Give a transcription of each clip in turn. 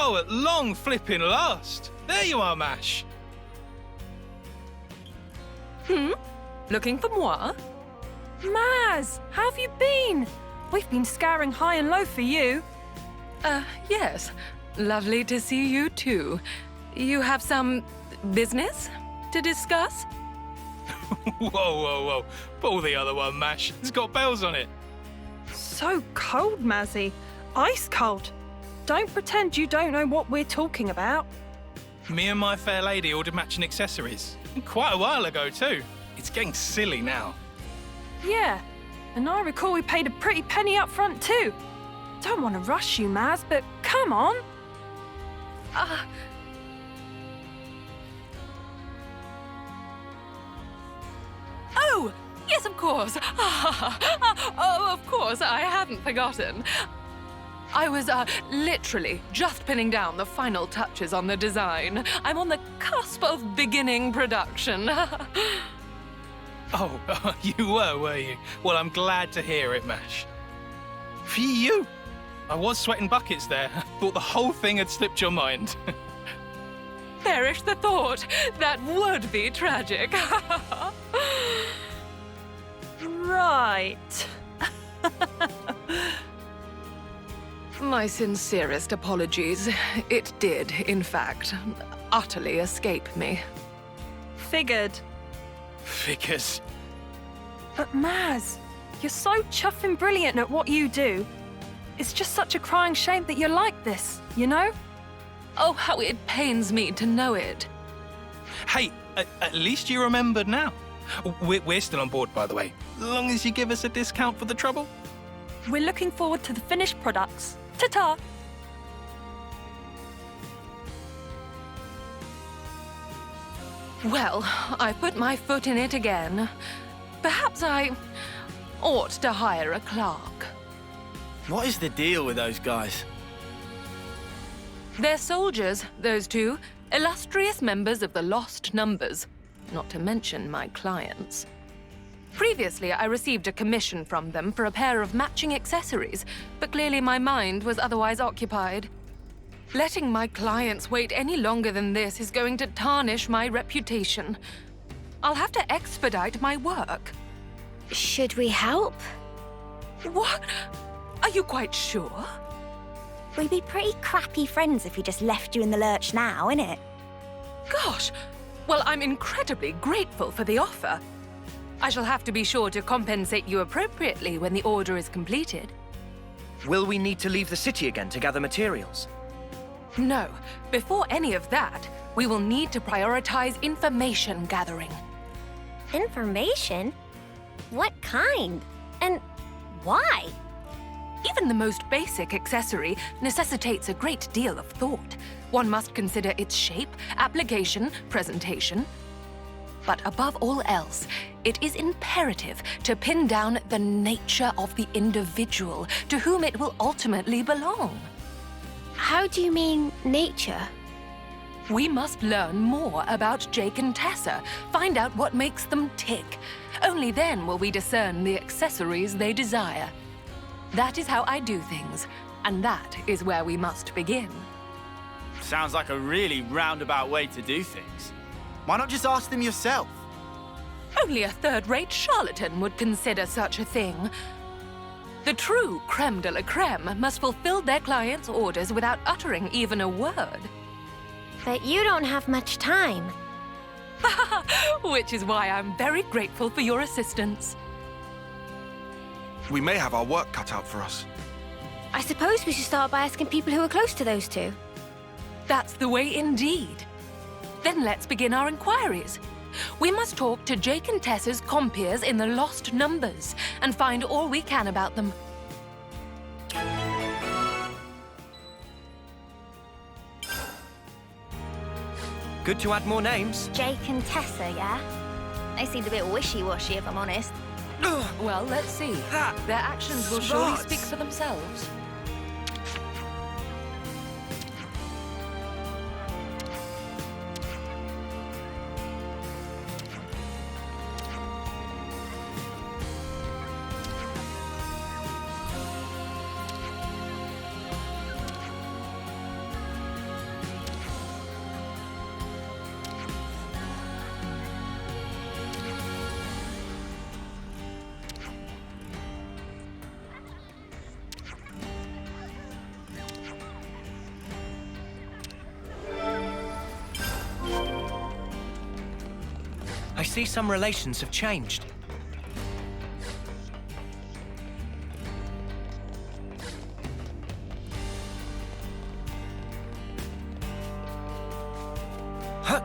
Oh, at long flipping last. There you are, Mash. Looking for moi? Maz, how have you been? We've been scouring high and low for you. Yes. Lovely to see you too. You have some business to discuss? Whoa. Pull the other one, Mash. It's got bells on it. So cold, Mazzy. Ice cold. Don't pretend you don't know what we're talking about. Me and my fair lady ordered matching accessories. Quite a while ago, too. It's getting silly now. Yeah, and I recall we paid a pretty penny up front too. Don't want to rush you, Maz, but come on. Oh, yes, of course. Oh, of course, I hadn't forgotten. I was literally just pinning down the final touches on the design. I'm on the cusp of beginning production. Oh, you were you? Well, I'm glad to hear it, Mash. Phew! I was sweating buckets there. Thought the whole thing had slipped your mind. Perish the thought. That would be tragic. Right. My sincerest apologies. It did, in fact, utterly escape me. Figured. Figures. But Maz, you're so chuffing brilliant at what you do. It's just such a crying shame that you're like this, you know? Oh, how it pains me to know it. Hey, at least you remembered now. We're still on board, by the way. Long as you give us a discount for the trouble. We're looking forward to the finished products. Ta-ta! Well, I put my foot in it again. Perhaps I ought to hire a clerk. What is the deal with those guys? They're soldiers, those two. Illustrious members of the Lost Numbers. Not to mention my clients. Previously, I received a commission from them for a pair of matching accessories, but clearly my mind was otherwise occupied. Letting my clients wait any longer than this is going to tarnish my reputation. I'll have to expedite my work. Should we help? What? Are you quite sure? We'd be pretty crappy friends if we just left you in the lurch now, innit? Gosh! Well, I'm incredibly grateful for the offer. I shall have to be sure to compensate you appropriately when the order is completed. Will we need to leave the city again to gather materials? No. Before any of that, we will need to prioritize information gathering. Information? What kind? And why? Even the most basic accessory necessitates a great deal of thought. One must consider its shape, application, presentation. But above all else, it is imperative to pin down the nature of the individual to whom it will ultimately belong. How do you mean, nature? We must learn more about Jake and Tessa, find out what makes them tick. Only then will we discern the accessories they desire. That is how I do things, and that is where we must begin. Sounds like a really roundabout way to do things. Why not just ask them yourself? Only a third-rate charlatan would consider such a thing. The true creme de la creme must fulfill their clients' orders without uttering even a word. But you don't have much time. Which is why I'm very grateful for your assistance. We may have our work cut out for us. I suppose we should start by asking people who are close to those two. That's the way indeed. Then let's begin our inquiries. We must talk to Jake and Tessa's compeers in the Lost Numbers and find all we can about them. Good to add more names. Jake and Tessa, yeah? They seemed a bit wishy-washy, if I'm honest. Well, let's see. Their actions will surely speak for themselves. I see some relations have changed. Huh.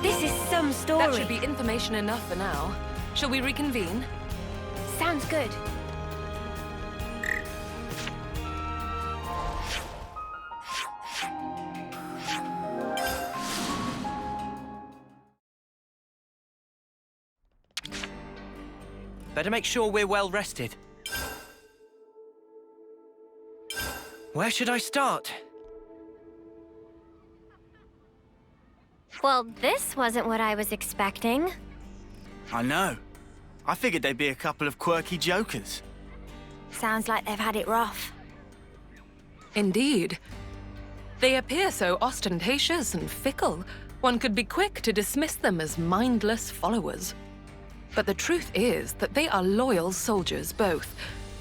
This is some story. That should be information enough for now. Shall we reconvene? Sounds good. Better make sure we're well rested. Where should I start? Well, this wasn't what I was expecting. I know. I figured they'd be a couple of quirky jokers. Sounds like they've had it rough. Indeed. They appear so ostentatious and fickle, one could be quick to dismiss them as mindless followers. But the truth is that they are loyal soldiers both,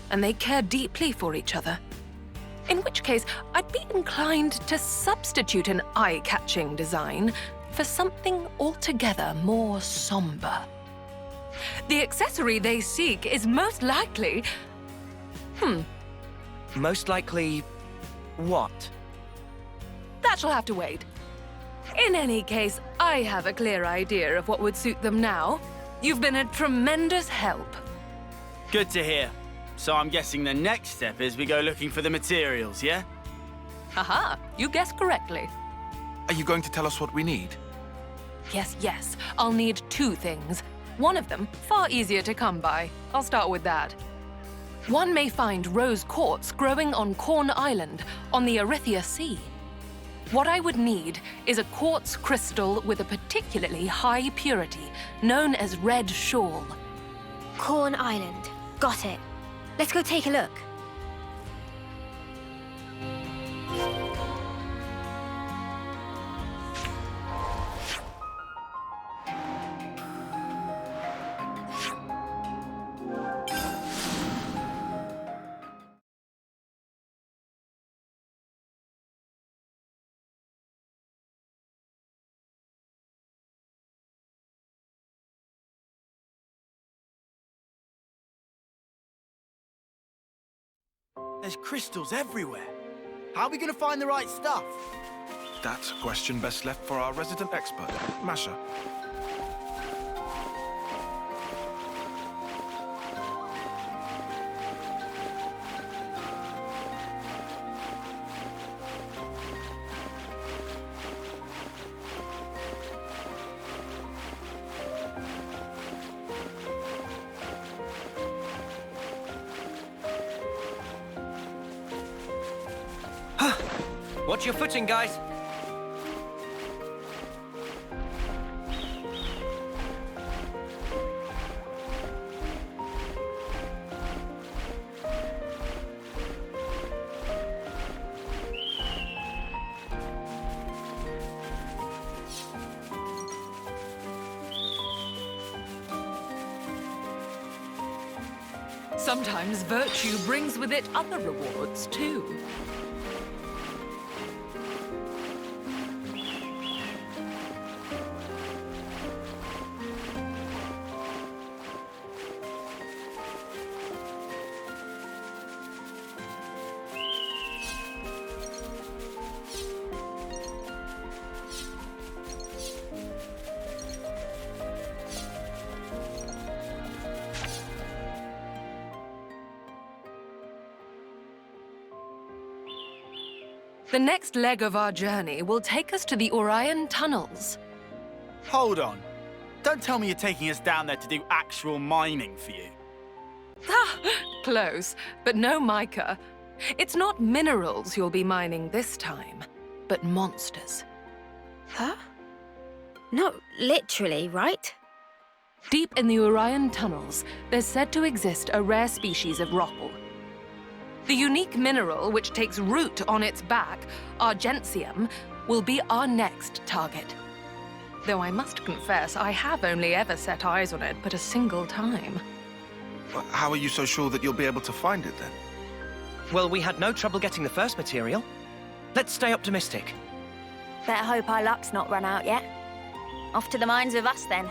and they care deeply for each other. In which case, I'd be inclined to substitute an eye-catching design for something altogether more somber. The accessory they seek is most likely... Most likely... what? That shall have to wait. In any case, I have a clear idea of what would suit them now. You've been a tremendous help. Good to hear. So I'm guessing the next step is we go looking for the materials, yeah? Haha, you guessed correctly. Are you going to tell us what we need? Yes, I'll need two things. One of them, far easier to come by. I'll start with that. One may find rose quartz growing on Corn Island on the Erythia Sea. What I would need is a quartz crystal with a particularly high purity, known as Red Shawl. Corn Island. Got it. Let's go take a look. There's crystals everywhere. How are we gonna find the right stuff? That's a question best left for our resident expert, Masha. Watch your footing, guys. Sometimes virtue brings with it other rewards, too. The next leg of our journey will take us to the Orion tunnels. Hold on. Don't tell me you're taking us down there to do actual mining for you. Close, but no mica. It's not minerals you'll be mining this time, but monsters. Huh? No, literally, right? Deep in the Orion tunnels, there's said to exist a rare species of rockel. The unique mineral which takes root on its back, argentium, will be our next target. Though I must confess, I have only ever set eyes on it but a single time. Well, how are you so sure that you'll be able to find it then? Well, we had no trouble getting the first material. Let's stay optimistic. Better hope our luck's not run out yet. Off to the mines with us, then.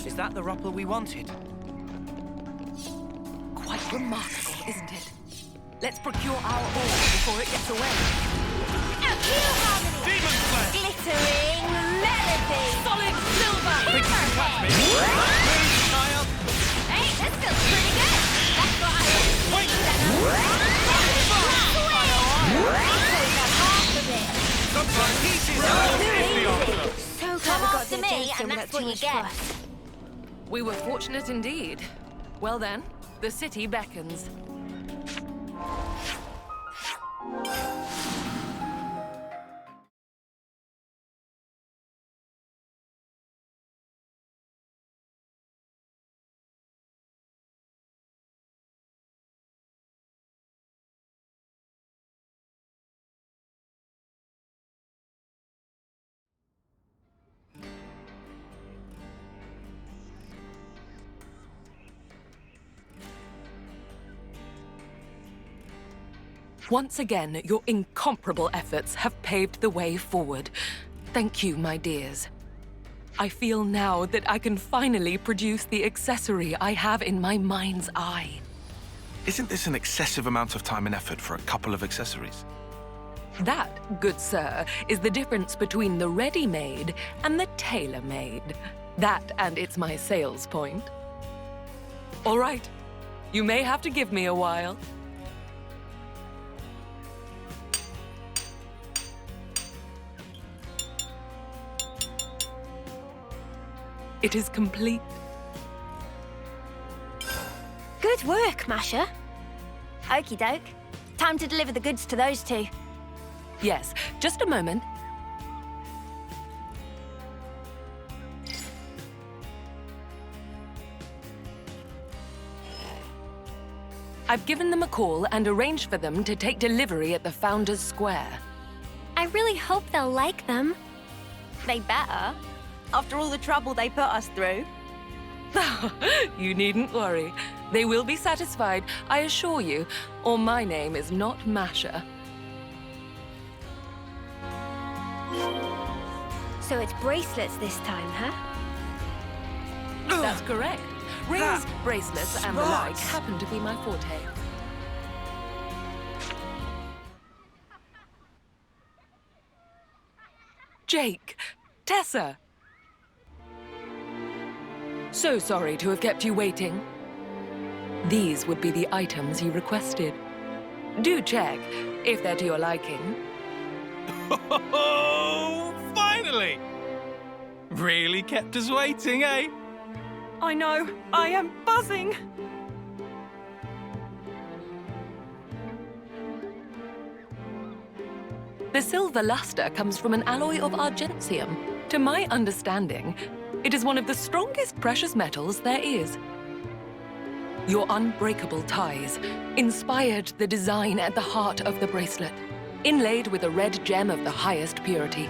Is that the Rupple we wanted? Quite remarkable, isn't it? Let's procure our ore before it gets away. Demon Flesh! Glittering melody! Solid silver! Think you can catch me? Child! Hey, this feels pretty good! That's what I was Wait! Sometimes pieces is the answer. So come after me, and that's what you get. We were fortunate indeed. Well then, the city beckons. Once again, your incomparable efforts have paved the way forward. Thank you, my dears. I feel now that I can finally produce the accessory I have in my mind's eye. Isn't this an excessive amount of time and effort for a couple of accessories? That, good sir, is the difference between the ready-made and the tailor-made. That, and it's my sales point. All right, you may have to give me a while. It is complete. Good work, Masha. Okie doke. Time to deliver the goods to those two. Yes, just a moment. I've given them a call and arranged for them to take delivery at the Founders Square. I really hope they'll like them. They better. After all the trouble they put us through. You needn't worry. They will be satisfied, I assure you, or my name is not Masha. So it's bracelets this time, huh? That's correct. Rings, That bracelets, and the like smarts. happen to be my forte. Jake, Tessa. So sorry to have kept you waiting. These would be the items you requested. Do check if they're to your liking. Oh, finally! Really kept us waiting, eh? I know, I am buzzing. The silver luster comes from an alloy of argentium. To my understanding, it is one of the strongest precious metals there is. Your unbreakable ties inspired the design at the heart of the bracelet, inlaid with a red gem of the highest purity.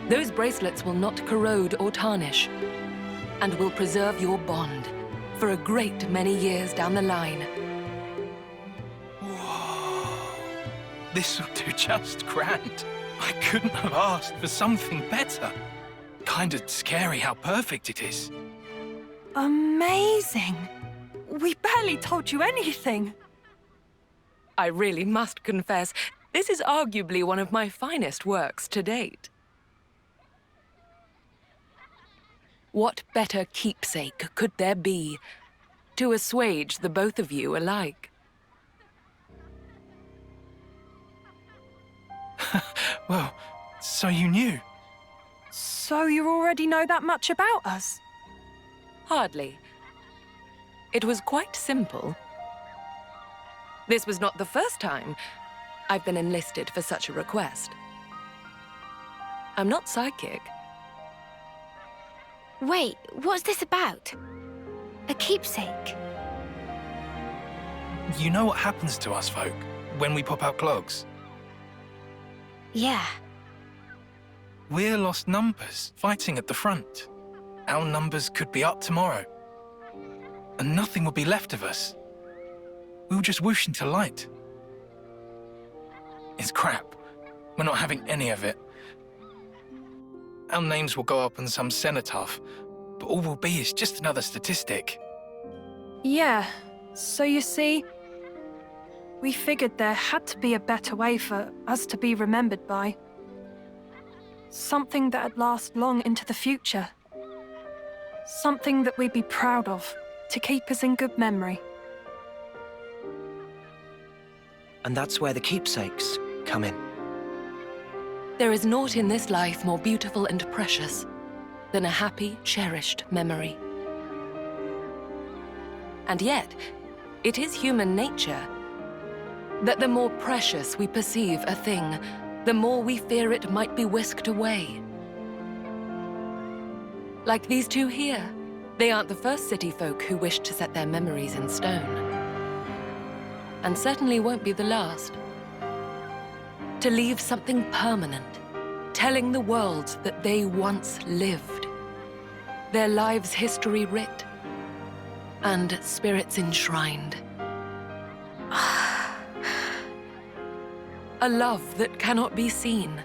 Those bracelets will not corrode or tarnish, and will preserve your bond for a great many years down the line. Whoa. This'll do just grand. I couldn't have asked for something better. Kinda scary how perfect it is. Amazing. We barely told you anything. I really must confess, this is arguably one of my finest works to date. What better keepsake could there be to assuage the both of you alike? Well, so you knew. So you already know that much about us? Hardly. It was quite simple. This was not the first time I've been enlisted for such a request. I'm not psychic. Wait, what's this about? A keepsake? You know what happens to us folk when we pop out clogs? Yeah. We're lost numbers fighting at the front. Our numbers could be up tomorrow. And nothing will be left of us. We'll just whoosh into light. It's crap. We're not having any of it. Our names will go up on some cenotaph, but all we'll be is just another statistic. Yeah, so you see, we figured there had to be a better way for us to be remembered by. Something that'd last long into the future. Something that we'd be proud of, to keep us in good memory. And that's where the keepsakes come in. There is naught in this life more beautiful and precious than a happy, cherished memory. And yet, it is human nature that the more precious we perceive a thing, the more we fear it might be whisked away. Like these two here. They aren't the first city folk who wish to set their memories in stone. And certainly won't be the last. To leave something permanent, telling the world that they once lived. Their lives' history writ, and spirits enshrined. A love that cannot be seen,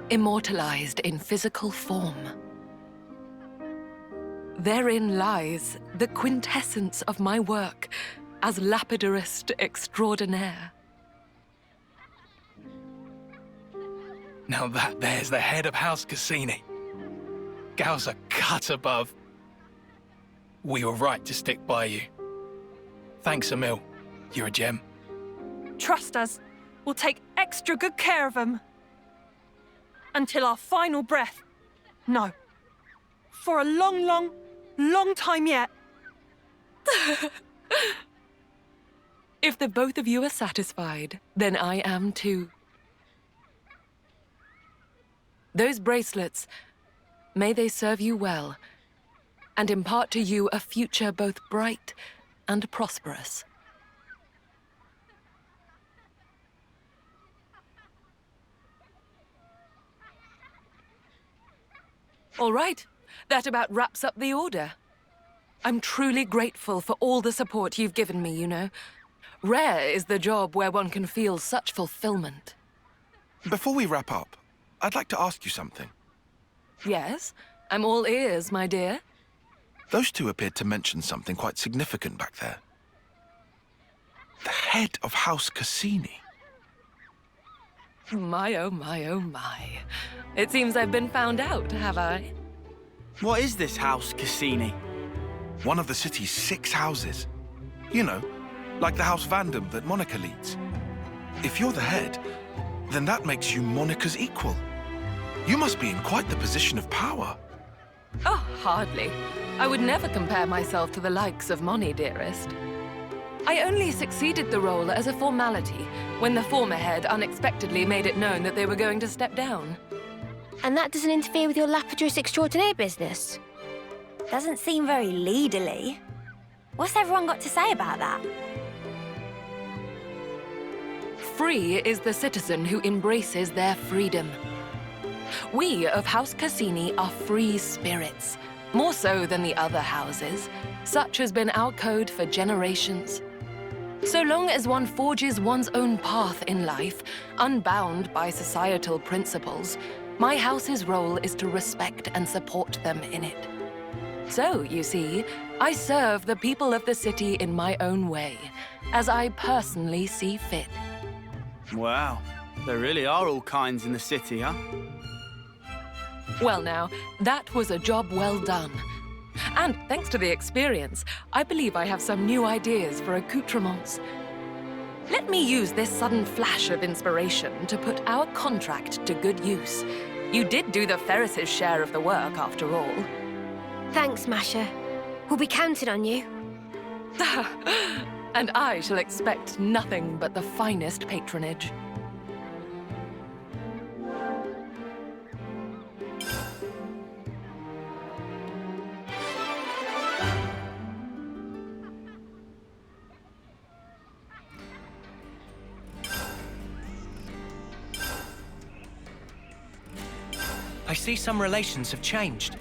immortalized in physical form. Therein lies the quintessence of my work as lapidarist extraordinaire. Now there's the head of House Cassini. Gals are cut above. We were right to stick by you. Thanks, Emil. You're a gem. Trust us, we'll take extra good care of them. Until our final breath. No. For a long, long, long time yet. If the both of you are satisfied, then I am too. Those bracelets, may they serve you well, and impart to you a future both bright and prosperous. All right, that about wraps up the order. I'm truly grateful for all the support you've given me, you know. Rare is the job where one can feel such fulfillment. Before we wrap up, I'd like to ask you something. Yes, I'm all ears, my dear. Those two appeared to mention something quite significant back there. The head of House Cassini. My, oh my, oh my. It seems I've been found out, have I? What is this House Cassini? One of the city's 6 houses. You know, like the House Vandam that Monica leads. If you're the head, then that makes you Monica's equal. You must be in quite the position of power. Oh, hardly. I would never compare myself to the likes of Moni, dearest. I only succeeded the role as a formality when the former head unexpectedly made it known that they were going to step down. And that doesn't interfere with your lapidus extraordinaire business? Doesn't seem very leaderly. What's everyone got to say about that? Free is the citizen who embraces their freedom. We of House Cassini are free spirits, more so than the other houses. Such has been our code for generations. So long as one forges one's own path in life, unbound by societal principles, my house's role is to respect and support them in it. So, you see, I serve the people of the city in my own way, as I personally see fit. Wow, there really are all kinds in the city, huh? Well now, that was a job well done. And thanks to the experience, I believe I have some new ideas for accoutrements. Let me use this sudden flash of inspiration to put our contract to good use. You did do the Ferris's share of the work, after all. Thanks, Masha. We'll be counting on you. And I shall expect nothing but the finest patronage. I see some relations have changed.